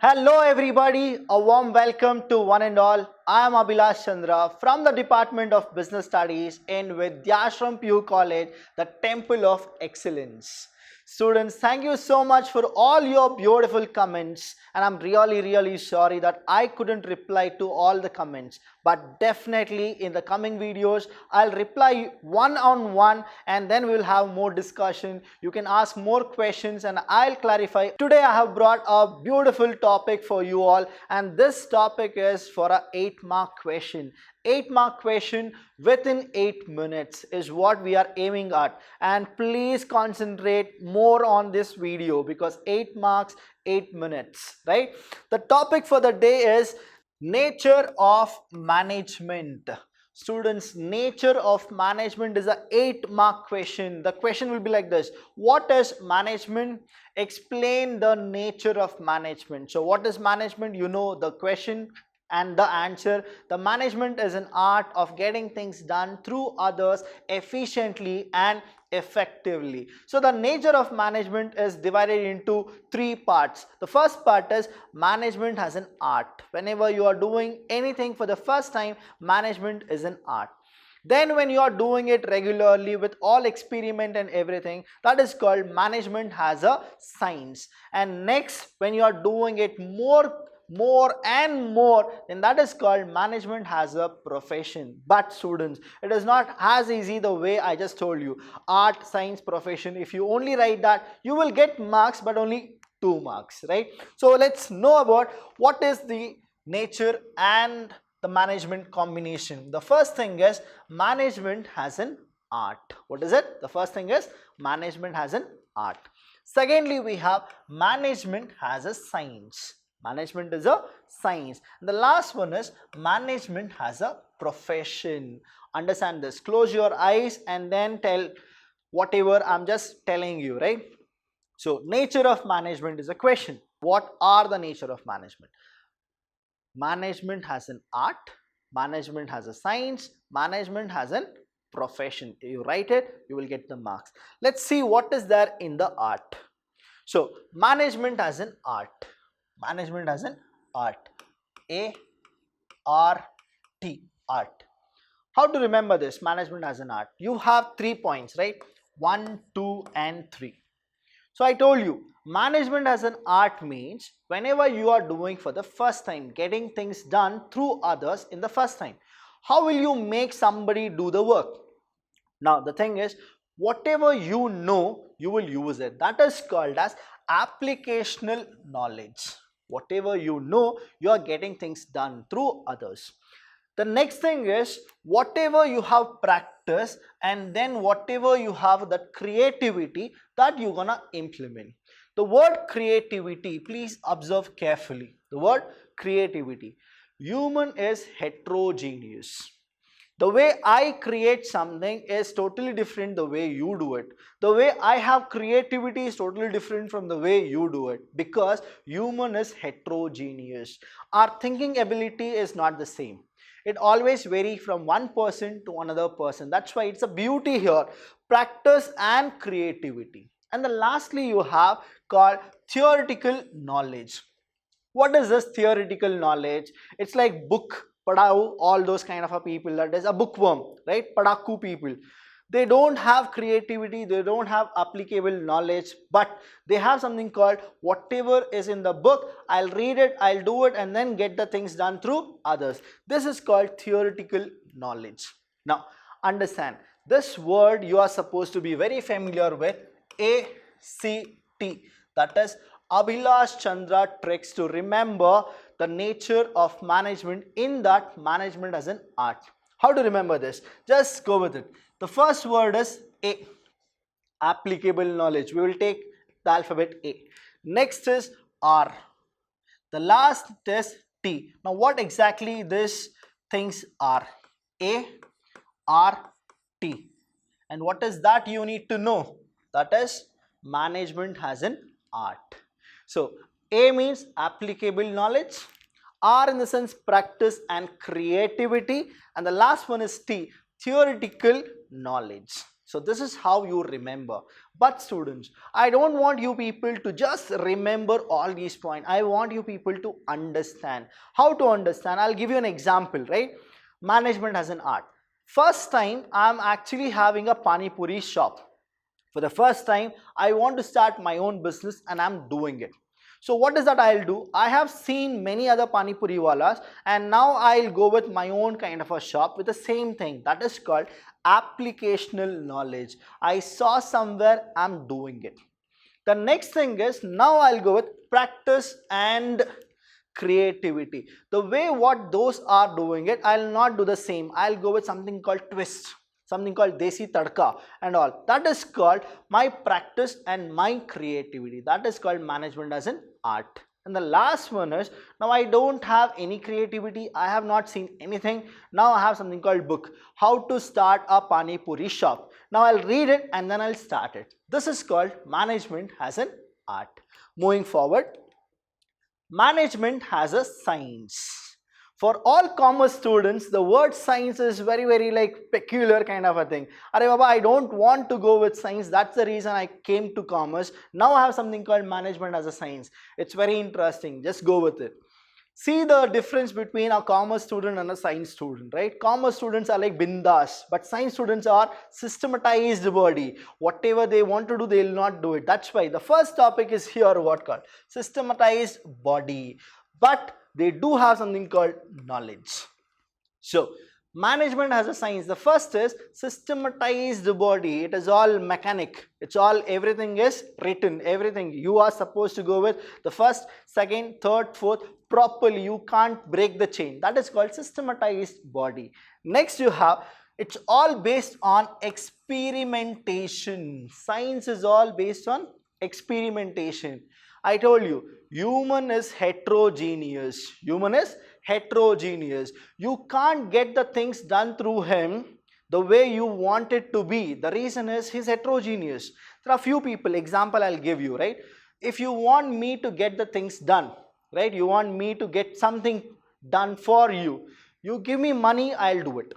Hello everybody, a warm welcome to one and all. I am Abhilash Chandra from the Department of Business Studies in Vidhyaashram PU College, the Temple of Excellence. Students, thank you so much for all your beautiful comments, and I'm really sorry that I couldn't reply to all the comments, but definitely in the coming videos I'll reply one on one, and then we'll have more discussion. You can ask more questions and I'll clarify. Today I have brought a beautiful topic for you all, and this topic is for a 8-mark question. 8-mark question within 8 minutes is what we are aiming at, and please concentrate more on this video because 8 marks, 8 minutes, right? The topic for the day is nature of management. Students, nature of management is a 8-mark question. The question will be like this: what is management? Explain the nature of management. So what is management? You know the question and the answer. The management is an art of getting things done through others efficiently and effectively. So the nature of management is divided into 3 parts. The first part is management as an art. Whenever you are doing anything for the first time, management is an art. Then when you are doing it regularly with all experiment and everything, that is called management as a science. And next, when you are doing it more and more, then that is called management as a profession. But students, it is not as easy the way I just told you. Art, science, profession, if you only write that, you will get marks, but only 2 marks, right? So let's know about what is the nature and the management combination. The first thing is management has an art. What is it? The first thing is management has an art. Secondly, we have management has a science. Management is a science. And the last one is management has a profession. Understand this. Close your eyes and then tell whatever I'm just telling you, right? So nature of management is a question. What are the nature of management? Management has an art, management has a science, management has a profession. You write it, you will get the marks. Let's see what is there in the art. So management has an art. Management has an art. A-R-T, art. How to remember this? Management has an art. You have 3 points, right? 1, 2 and 3. So I told you, management as an art means whenever you are doing for the first time, getting things done through others in the first time. How will you make somebody do the work? Now the thing is, whatever you know, you will use it. That is called as applicational knowledge. Whatever you know, you are getting things done through others. The next thing is whatever you have practiced, and then whatever you have that creativity that you're gonna implement. The word creativity, please observe carefully. The word creativity. Human is heterogeneous. The way I create something is totally different the way you do it. The way I have creativity is totally different from the way you do it, because human is heterogeneous. Our thinking ability is not the same. It always varies from one person to another person. That's why it's a beauty here. Practice and creativity. And then lastly you have called theoretical knowledge. What is this theoretical knowledge? It's like book padau, all those kind of a people, that is a bookworm, right? Padaku people. They don't have creativity, they don't have applicable knowledge, but they have something called whatever is in the book, I'll read it, I'll do it, and then get the things done through others. This is called theoretical knowledge. Now understand, this word you are supposed to be very familiar with, ACT, that is Abhilash Chandra tricks to remember the nature of management, in that management as an art. How to remember this? Just go with it. The first word is A, applicable knowledge. We will take the alphabet A. Next is R. The last is T. Now what exactly these things are? A, R, T. And what is that you need to know? That is management has an art. So A means applicable knowledge, R in the sense practice and creativity, and the last one is T, theoretical knowledge. So this is how you remember. But students, I don't want you people to just remember all these points. I want you people to understand. How to understand? I'll give you an example, right? Management as an art. First time I'm actually having a Pani Puri shop. For the first time, I want to start my own business and I'm doing it. So what is that I'll do? I have seen many other Pani Puri walas and now I'll go with my own kind of a shop with the same thing. That is called applicational knowledge. I saw somewhere, I'm doing it. The next thing is, now I'll go with practice and creativity. The way what those are doing it, I'll not do the same. I'll go with something called twist, something called desi tadka and all. That is called my practice and my creativity. That is called management as an art. And the last one is, now I don't have any creativity, I have not seen anything. Now I have something called book, how to start a Pani Puri shop. Now I'll read it and then I'll start it. This is called management as an art. Moving forward, management has a science. For all commerce students, the word science is very like peculiar kind of a thing. Arey Baba, I don't want to go with science. That's the reason I came to commerce. Now I have something called management as a science. It's very interesting. Just go with it. See the difference between a commerce student and a science student, right? Commerce students are like bindas, but science students are systematized body. Whatever they want to do, they will not do it. That's why the first topic is here what called systematized body. But they do have something called knowledge. So management has a science. The first is systematized body. It is all mechanic. It's all, everything is written, everything. You are supposed to go with the first, second, third, fourth properly. You can't break the chain. That is called systematized body. Next you have, it's all based on experimentation. Science is all based on experimentation. I told you, human is heterogeneous. Human is heterogeneous. You can't get the things done through him the way you want it to be. The reason is he's heterogeneous. There are few people, example I'll give you, right? If you want me to get the things done, right? You want me to get something done for you. You give me money, I'll do it.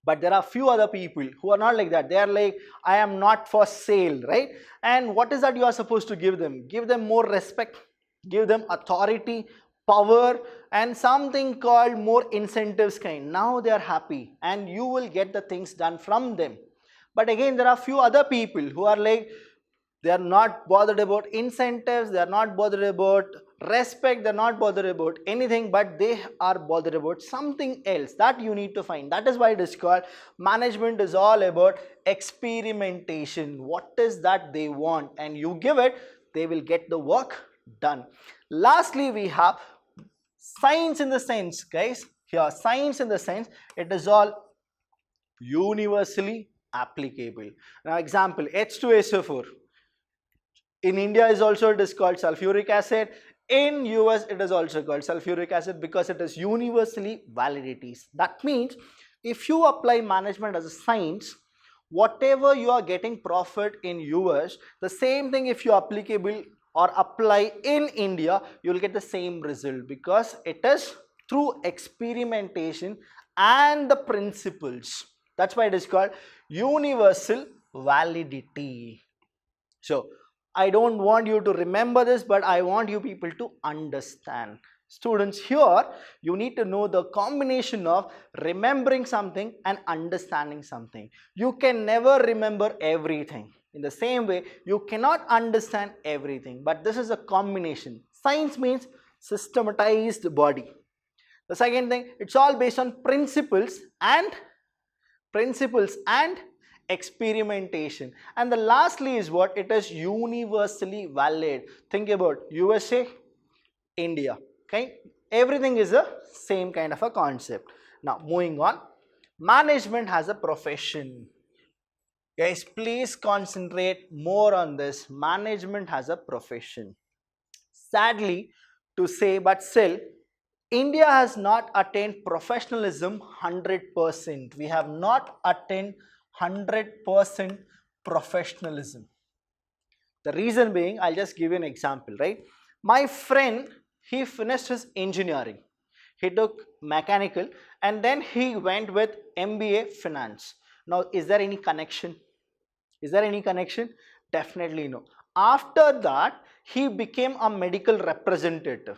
But there are few other people who are not like that. They are like, I am not for sale, right? And what is that you are supposed to give them? Give them more respect, give them authority, power, and something called more incentives kind. Now they are happy and you will get the things done from them. But again, there are few other people who are like, they are not bothered about incentives, they are not bothered about respect, they are not bothered about anything, but they are bothered about something else that you need to find. That is why it is called management is all about experimentation. What is that they want and you give it, they will get the work done. Lastly, we have science in the sense, guys. Here, science in the sense, it is all universally applicable. Now, example, H2SO4. In India is also it is called sulfuric acid. In US it is also called sulfuric acid because it is universally validities. That means if you apply management as a science, whatever you are getting profit in US, the same thing if you applicable or apply in India, you will get the same result because it is through experimentation and the principles. That's why it is called universal validity. So I don't want you to remember this, but I want you people to understand. Students, here you need to know the combination of remembering something and understanding something. You can never remember everything. In the same way, you cannot understand everything, but this is a combination. Science means systematized body. The second thing, it's all based on principles and experimentation. And the lastly is what? It is universally valid. Think about USA, India. Okay, everything is the same kind of a concept. Now moving on, management has a profession. Guys, please concentrate more on this. Management has a profession. Sadly to say, but still, India has not attained professionalism 100%. We have not attained 100% professionalism. The reason being, I'll just give you an example, right? My friend, he finished his engineering. He took mechanical and then he went with MBA finance. Now, is there any connection? Is there any connection? Definitely no. After that, he became a medical representative.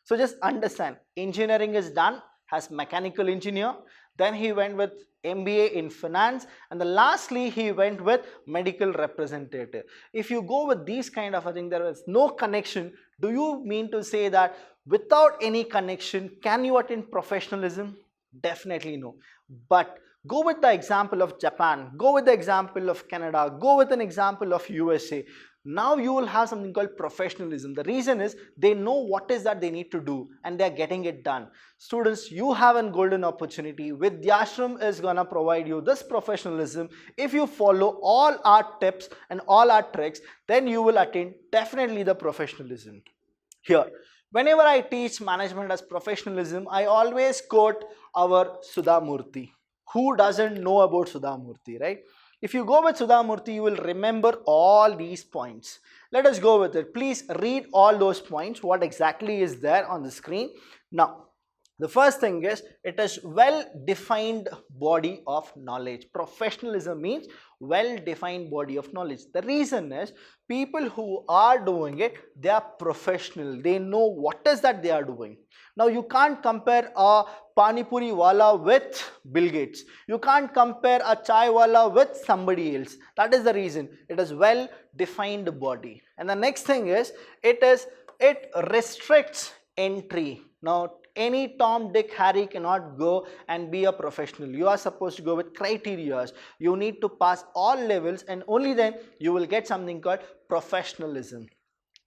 So just understand, engineering is done as mechanical engineer, then he went with MBA in finance, and then lastly he went with medical representative. If you go with these kind of a thing, there is no connection. Do you mean to say that without any connection, can you attain professionalism? Definitely no. But go with the example of Japan, go with the example of Canada, go with an example of USA. Now you will have something called professionalism. The reason is they know what is that they need to do and they are getting it done. Students, you have a golden opportunity. Vidhyaashram is going to provide you this professionalism. If you follow all our tips and all our tricks, then you will attain definitely the professionalism. Here, whenever I teach management as professionalism, I always quote our Sudha Murthy. Who doesn't know about Sudha Murthy, right? If you go with Sudha Murthy, you will remember all these points. Let us go with it. Please read all those points, what exactly is there on the screen. Now, the first thing is, it is well-defined body of knowledge. Professionalism means well-defined body of knowledge. The reason is, people who are doing it, they are professional. They know what is that they are doing. Now, you can't compare a Pani Puri wala with Bill Gates. You can't compare a chai wala with somebody else. That is the reason. It is well-defined body. And the next thing is, it restricts entry. Now, any Tom, Dick, Harry cannot go and be a professional. You are supposed to go with criteria. You need to pass all levels, and only then you will get something called professionalism.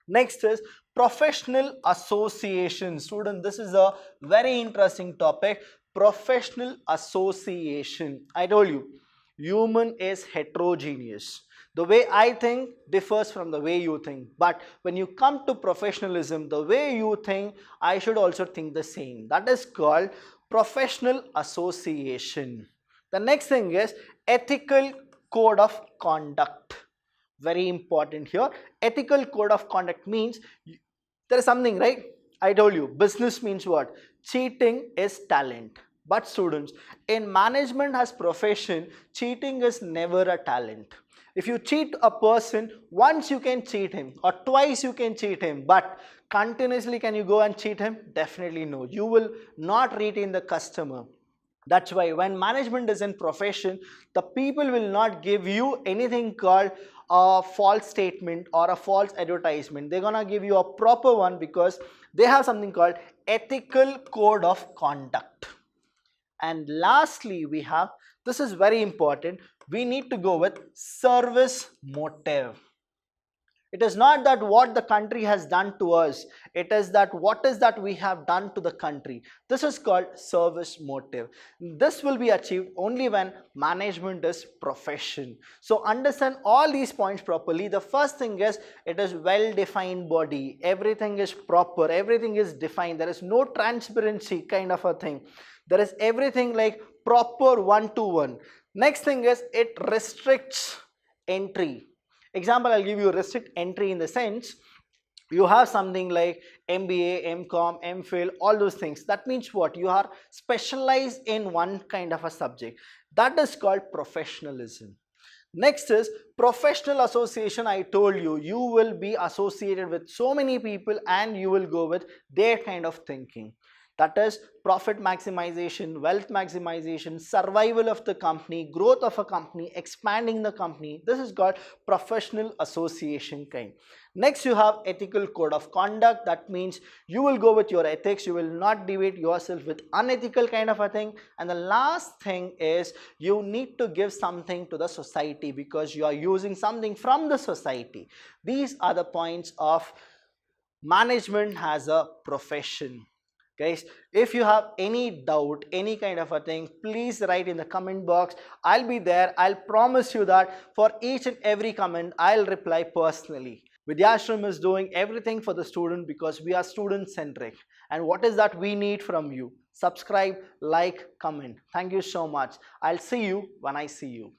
Next is professional association. Student, this is a very interesting topic. Professional association. I told you, human is heterogeneous. The way I think differs from the way you think. But when you come to professionalism, the way you think, I should also think the same. That is called professional association. The next thing is ethical code of conduct. Very important here. Ethical code of conduct means there is something, right? I told you, business means what? Cheating is talent. But students, in management as profession, cheating is never a talent. If you cheat a person, once you can cheat him or twice you can cheat him, but continuously can you go and cheat him? Definitely no. You will not retain the customer. That's why when management is in profession, the people will not give you anything called a false statement or a false advertisement. They're gonna give you a proper one because they have something called ethical code of conduct. And lastly, we have, this is very important, we need to go with service motive. It is not that what the country has done to us, it is that what is that we have done to the country. This is called service motive. This will be achieved only when management is profession. So understand all these points properly. The first thing is, it is well-defined body. Everything is proper, everything is defined. There is no transparency kind of a thing. There is everything like proper one-to-one. Next thing is, it restricts entry. Example, I'll give you restrict entry in the sense, you have something like MBA, MCOM, MPhil, all those things. That means what? You are specialized in one kind of a subject. That is called professionalism. Next is professional association. I told you, you will be associated with so many people and you will go with their kind of thinking. That is profit maximization, wealth maximization, survival of the company, growth of a company, expanding the company. This is called professional association kind. Next, you have ethical code of conduct. That means you will go with your ethics. You will not deviate yourself with unethical kind of a thing. And the last thing is, you need to give something to the society because you are using something from the society. These are the points of management as a profession. Guys, if you have any doubt, any kind of a thing, please write in the comment box. I'll be there. I'll promise you that for each and every comment, I'll reply personally. Vidhyaashram is doing everything for the student because we are student-centric. And what is that we need from you? Subscribe, like, comment. Thank you so much. I'll see you when I see you.